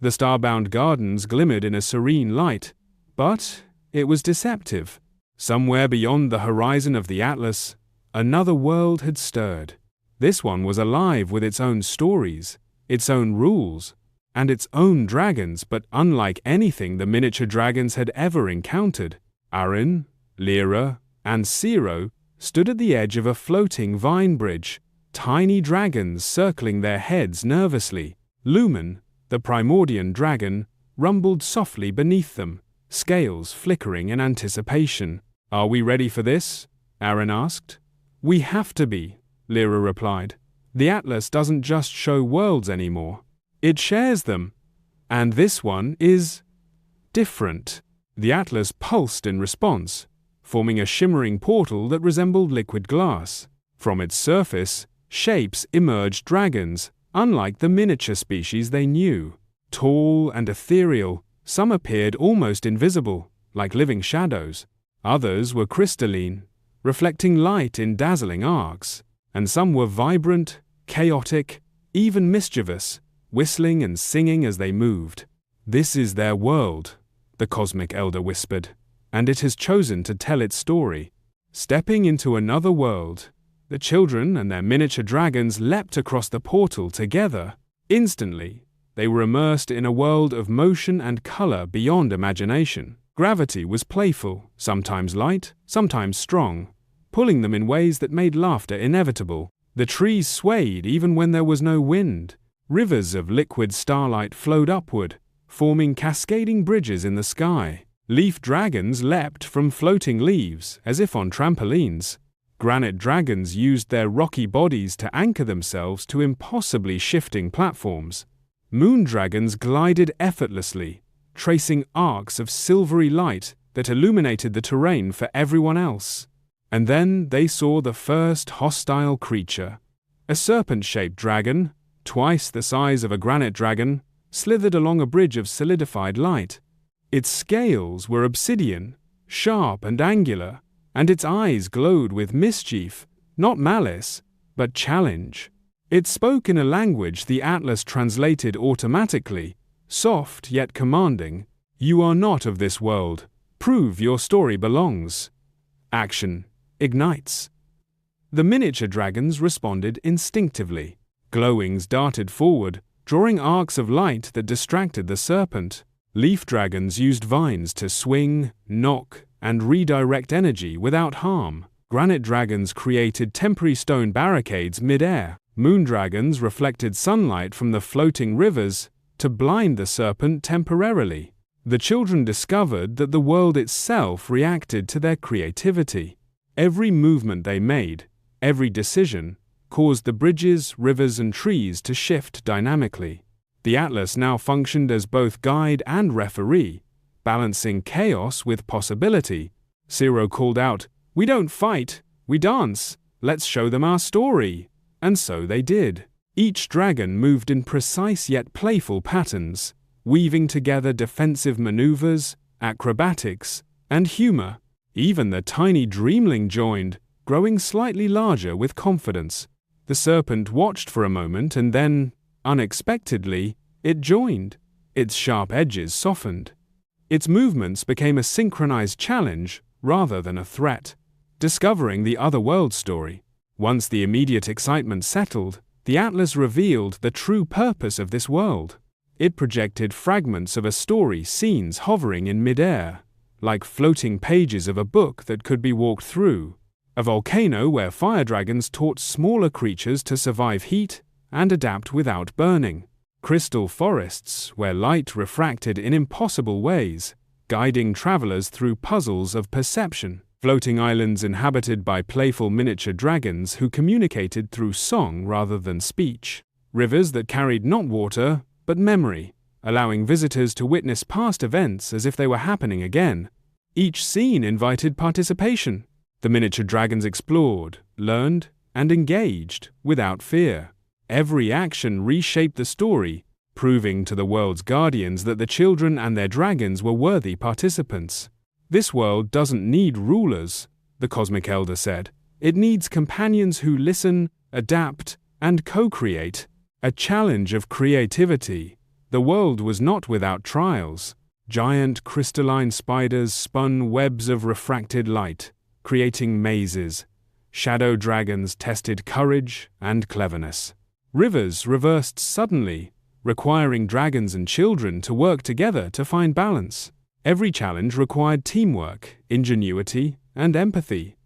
The starbound gardens glimmered in a serene light, but it was deceptive. Somewhere beyond the horizon of the Atlas, another world had stirred. This one was alive with its own stories, its own rules, and its own dragons, but unlike anything the miniature dragons had ever encountered. Arin, Lira, and Sero stood at the edge of a floating vine bridge, tiny dragons circling their heads nervously. Lumen, the primordial dragon, rumbled softly beneath them, scales flickering in anticipation. "Are we ready for this?" Arin asked. "We have to be," Lira replied. "The Atlas doesn't just show worlds anymore. It shares them. And this one is different." The Atlas pulsed in response, forming a shimmering portal that resembled liquid glass. From its surface, shapes emerged dragons, unlike the miniature species they knew. Tall and ethereal, some appeared almost invisible, like living shadows. Others were crystalline, reflecting light in dazzling arcs. And some were vibrant, chaotic, even mischievous, whistling and singing as they moved. "This is their world," the cosmic elder whispered, "and it has chosen to tell its story." Stepping into another world, the children and their miniature dragons leapt across the portal together. Instantly, they were immersed in a world of motion and color beyond imagination. Gravity was playful, sometimes light, sometimes strong, pulling them in ways that made laughter inevitable. The trees swayed even when there was no wind. Rivers of liquid starlight flowed upward, forming cascading bridges in the sky. Leaf dragons leapt from floating leaves, as if on trampolines. Granite dragons used their rocky bodies to anchor themselves to impossibly shifting platforms. Moon dragons glided effortlessly, tracing arcs of silvery light that illuminated the terrain for everyone else. And then they saw the first hostile creature. A serpent-shaped dragon, twice the size of a granite dragon, slithered along a bridge of solidified light. Its scales were obsidian, sharp and angular, and its eyes glowed with mischief, not malice, but challenge. It spoke in a language the Atlas translated automatically, soft yet commanding. "You are not of this world. Prove your story belongs." Action ignites. The miniature dragons responded instinctively. Glowings darted forward, drawing arcs of light that distracted the serpent. Leaf dragons used vines to swing, knock, and redirect energy without harm. Granite dragons created temporary stone barricades mid-air. Moon dragons reflected sunlight from the floating rivers to blind the serpent temporarily. The children discovered that the world itself reacted to their creativity. Every movement they made, every decision, caused the bridges, rivers, and trees to shift dynamically. The Atlas now functioned as both guide and referee, balancing chaos with possibility. Sero called out, "We don't fight, we dance. Let's show them our story." And so they did. Each dragon moved in precise yet playful patterns, weaving together defensive maneuvers, acrobatics, and humor. Even the tiny Dreamling joined, growing slightly larger with confidence. The serpent watched for a moment and then, unexpectedly, it joined. Its sharp edges softened. Its movements became a synchronized challenge rather than a threat. Discovering the other world story. Once the immediate excitement settled, the Atlas revealed the true purpose of this world. It projected fragments of a story, scenes hovering in midair, like floating pages of a book that could be walked through. A volcano where fire dragons taught smaller creatures to survive heat and adapt without burning. Crystal forests where light refracted in impossible ways, guiding travelers through puzzles of perception. Floating islands inhabited by playful miniature dragons who communicated through song rather than speech. Rivers that carried not water, but memory, allowing visitors to witness past events as if they were happening again. Each scene invited participation. The miniature dragons explored, learned, and engaged without fear. Every action reshaped the story, proving to the world's guardians that the children and their dragons were worthy participants. "This world doesn't need rulers," the cosmic elder said. "It needs companions who listen, adapt, and co-create." A challenge of creativity. The world was not without trials. Giant crystalline spiders spun webs of refracted light, creating mazes. Shadow dragons tested courage and cleverness. Rivers reversed suddenly, requiring dragons and children to work together to find balance. Every challenge required teamwork, ingenuity, and empathy.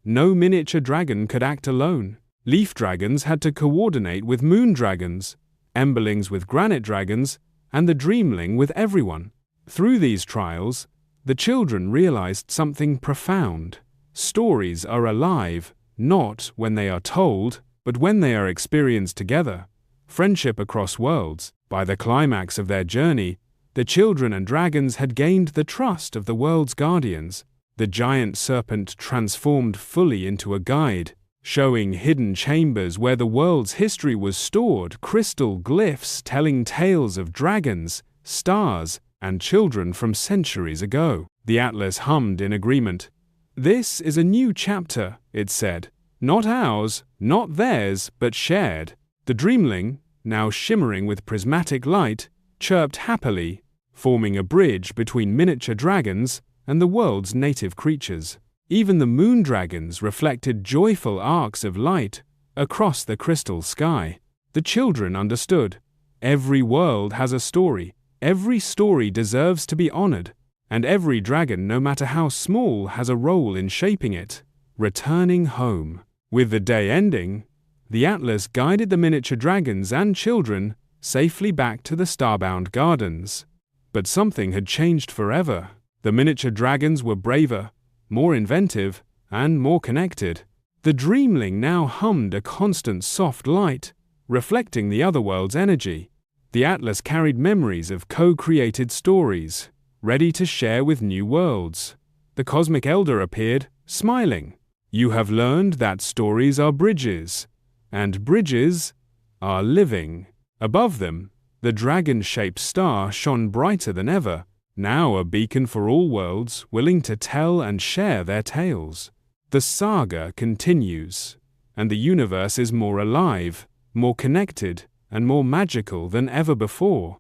No miniature dragon could act alone. Leaf dragons had to coordinate with moon dragons, emberlings with granite dragons, and the Dreamling with everyone. Through these trials, the children realized something profound. Stories are alive, not when they are told, but when they are experienced together. Friendship across worlds. By the climax of their journey, the children and dragons had gained the trust of the world's guardians. The giant serpent transformed fully into a guide, showing hidden chambers where the world's history was stored, crystal glyphs telling tales of dragons, stars, and children from centuries ago. The atlas hummed in agreement. "This is a new chapter," it said. "Not ours, not theirs, but shared." The Dreamling, now shimmering with prismatic light, chirped happily, forming a bridge between miniature dragons and the world's native creatures. Even the moon dragons reflected joyful arcs of light across the crystal sky. The children understood. Every world has a story. Every story deserves to be honored. And every dragon, no matter how small, has a role in shaping it. Returning home. With the day ending, the atlas guided the miniature dragons and children safely back to the starbound gardens. But something had changed forever. The miniature dragons were braver, more inventive, and more connected. The Dreamling now hummed a constant soft light, reflecting the other world's energy. The atlas carried memories of co-created stories, ready to share with new worlds. The cosmic elder appeared, smiling. "You have learned that stories are bridges, and bridges are living." Above them, the dragon-shaped star shone brighter than ever, now a beacon for all worlds willing to tell and share their tales. The saga continues, and the universe is more alive, more connected, and more magical than ever before.